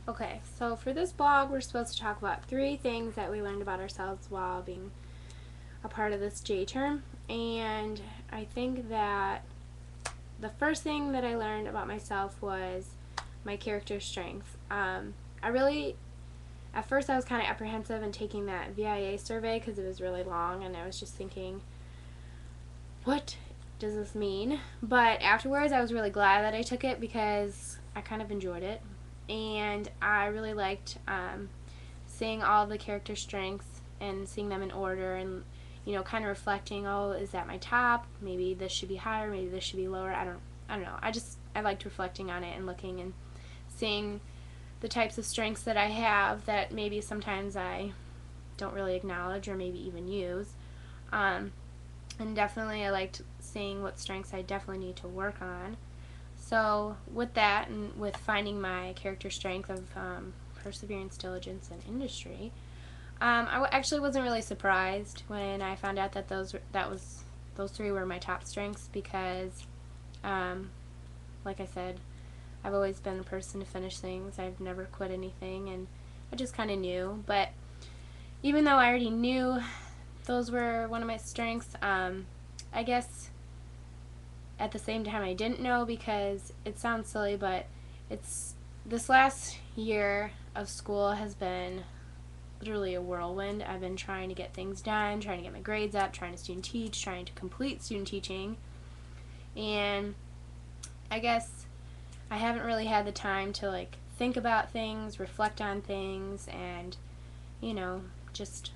Okay, so for this blog, we're supposed to talk about 3 things that we learned about ourselves while being a part of this J term. And I think that the first thing that I learned about myself was my character strength. At first I was kind of apprehensive in taking that VIA survey because it was really long, and I was just thinking, what does this mean? But afterwards I was really glad that I took it because I kind of enjoyed it. And I really liked seeing all the character strengths and seeing them in order, and kind of reflecting, oh, is that my top? Maybe this should be higher, maybe this should be lower. I don't know. I liked reflecting on it and looking and seeing the types of strengths that I have that maybe sometimes I don't really acknowledge or maybe even use. And definitely I liked seeing what strengths I definitely need to work on. So with that, and with finding my character strength of perseverance, diligence, and industry, actually wasn't really surprised when I found out that those 3 were my top strengths because, like I said, I've always been a person to finish things. I've never quit anything, and I just kind of knew. But even though I already knew those were one of my strengths, I guess at the same time I didn't know, because it sounds silly, but this last year of school has been literally a whirlwind. I've been trying to get things done, trying to get my grades up, trying to student teach, trying to complete student teaching, and I guess I haven't really had the time to think about things, reflect on things, and just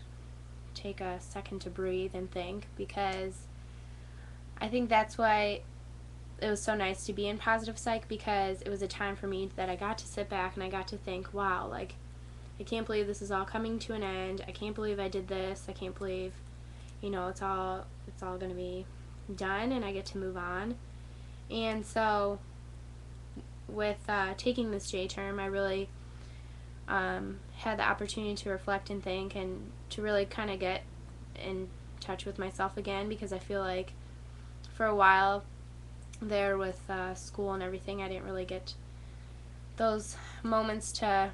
take a second to breathe and think, because I think that's why it was so nice to be in positive psych, because it was a time for me that I got to sit back and I got to think, wow, I can't believe this is all coming to an end. I can't believe I did this. I can't believe, it's all going to be done and I get to move on. And so with taking this J term, I really had the opportunity to reflect and think, and to really kind of get in touch with myself again, because I feel like for a while there with school and everything, I didn't really get those moments to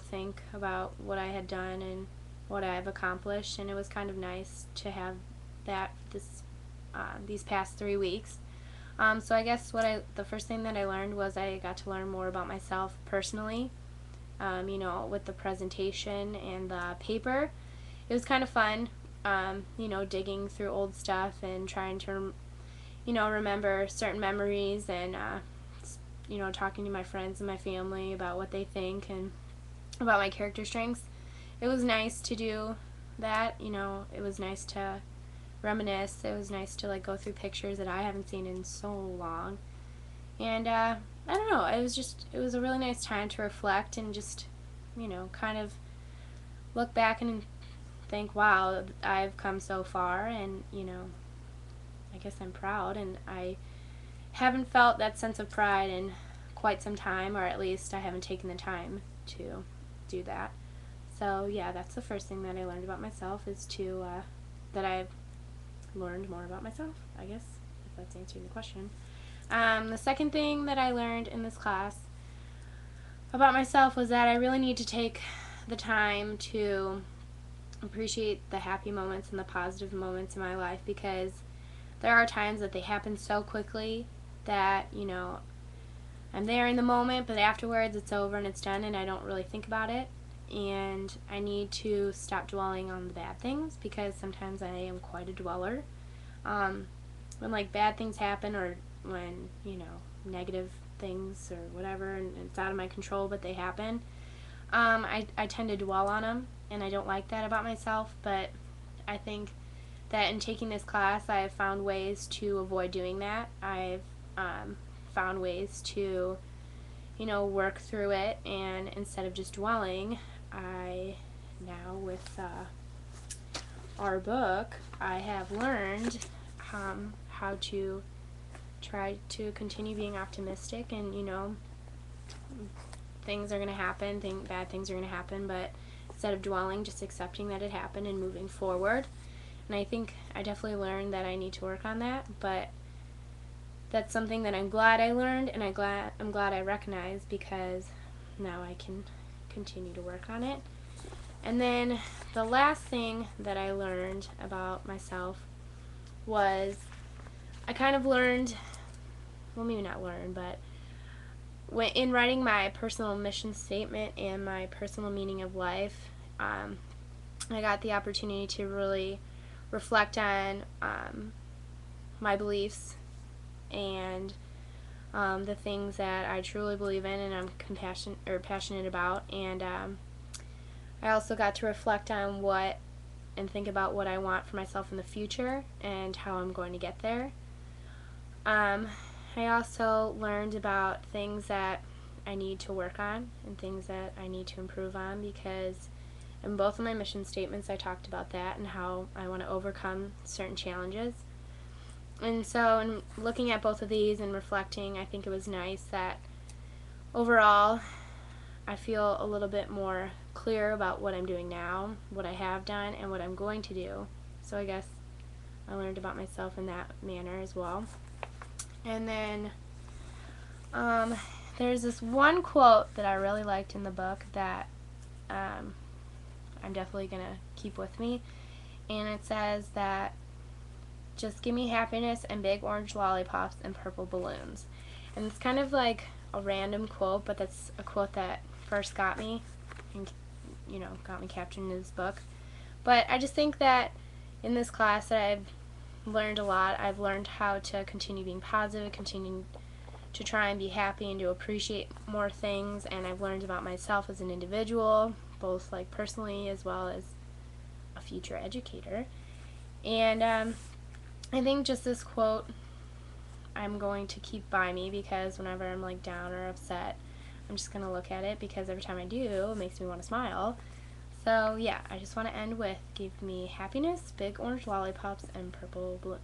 think about what I had done and what I've accomplished, and it was kind of nice to have that these past 3 weeks. So I guess the first thing that I learned was I got to learn more about myself personally. With the presentation and the paper, it was kind of fun. Digging through old stuff and trying to remember certain memories, and talking to my friends and my family about what they think and about my character strengths. It was nice to do that. It was nice to reminisce. It was nice to go through pictures that I haven't seen in so long. And I don't know, it was a really nice time to reflect and just kind of look back and think, wow, I've come so far, and I guess I'm proud, and I haven't felt that sense of pride in quite some time, or at least I haven't taken the time to do that. So yeah, that's the first thing that I learned about myself, is that I've learned more about myself, I guess, if that's answering the question. The second thing that I learned in this class about myself was that I really need to take the time to appreciate the happy moments and the positive moments in my life, because there are times that they happen so quickly that I'm there in the moment, but afterwards it's over and it's done and I don't really think about it. And I need to stop dwelling on the bad things, because sometimes I am quite a dweller. When bad things happen, or when negative things or whatever, and it's out of my control but they happen, I tend to dwell on them, and I don't like that about myself. But I think that in taking this class, I have found ways to avoid doing that. I've found ways to work through it, and instead of just dwelling, I now, with our book, I have learned how to try to continue being optimistic, and things are going to happen, bad things are going to happen, but instead of dwelling, just accepting that it happened and moving forward. And I think I definitely learned that I need to work on that, but that's something that I'm glad I learned, and I'm glad I recognized, because now I can continue to work on it. And then the last thing that I learned about myself was I kind of learned, well, maybe not learned, but in writing my personal mission statement and my personal meaning of life, I got the opportunity to really reflect on my beliefs and the things that I truly believe in and I'm passionate about. And I also got to reflect on and think about what I want for myself in the future and how I'm going to get there. I also learned about things that I need to work on and things that I need to improve on, because in both of my mission statements I talked about that and how I want to overcome certain challenges. And so in looking at both of these and reflecting, I think it was nice that overall I feel a little bit more clear about what I'm doing now, what I have done, and what I'm going to do. So I guess I learned about myself in that manner as well. And then there's this one quote that I really liked in the book that I'm definitely going to keep with me. And it says that, "Just give me happiness and big orange lollipops and purple balloons." And it's kind of like a random quote, but that's a quote that first got me and, got me captured in this book. But I just think that in this class that I've learned a lot. I've learned how to continue being positive, continue to try and be happy and to appreciate more things, and I've learned about myself as an individual, both like personally as well as a future educator. And I think just this quote I'm going to keep by me, because whenever I'm like down or upset, I'm just going to look at it, because every time I do, it makes me want to smile. So yeah, I just want to end with, give me happiness, big orange lollipops, and purple balloons.